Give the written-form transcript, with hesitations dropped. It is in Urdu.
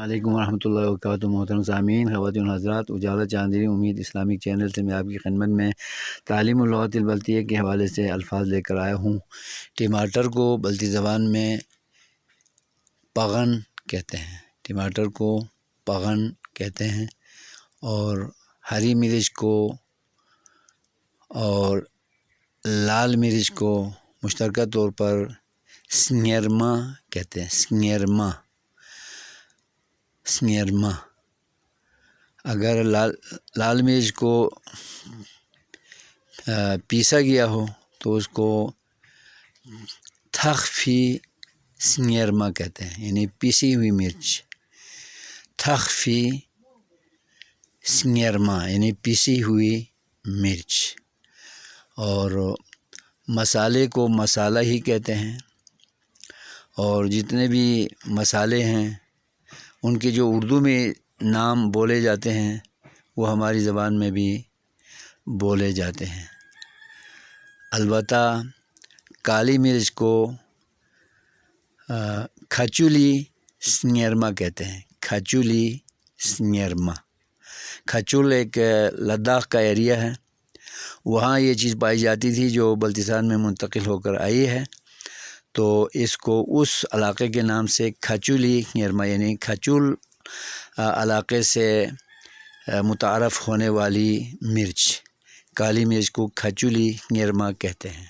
علیکم ورحمۃ اللہ وبرکاتہ۔ محترم سامعین، خواتین حضرات، اجالا چاندنی امید اسلامک چینل سے میں آپ کی خدمت میں تعلیم اللغت البلتیہ کے حوالے سے الفاظ لے کر آیا ہوں۔ ٹماٹر کو بلتی زبان میں پغن کہتے ہیں، ٹماٹر کو پغن کہتے ہیں، اور ہری مرچ کو اور لال مرچ کو مشترکہ طور پر سنیرما کہتے ہیں، سنیرما۔ اگر لال مرچ کو پیسا گیا ہو تو اس کو تخفی سنیرما کہتے ہیں، یعنی پیسی ہوئی مرچ، تخفی سنیرما یعنی پیسی ہوئی مرچ۔ اور مسالے کو مسالہ ہی کہتے ہیں، اور جتنے بھی مسالے ہیں ان کے جو اردو میں نام بولے جاتے ہیں وہ ہماری زبان میں بھی بولے جاتے ہیں۔ البتہ کالی مرچ کو کھچولی سنیرما کہتے ہیں، کھچولی سنیرما۔ کھچول ایک لداخ کا ایریا ہے، وہاں یہ چیز پائی جاتی تھی جو بلتستان میں منتقل ہو کر آئی ہے، تو اس کو اس علاقے کے نام سے کھچولی سنیرما یعنی کھچول علاقے سے متعارف ہونے والی مرچ، کالی مرچ کو کھچولی سنیرما کہتے ہیں۔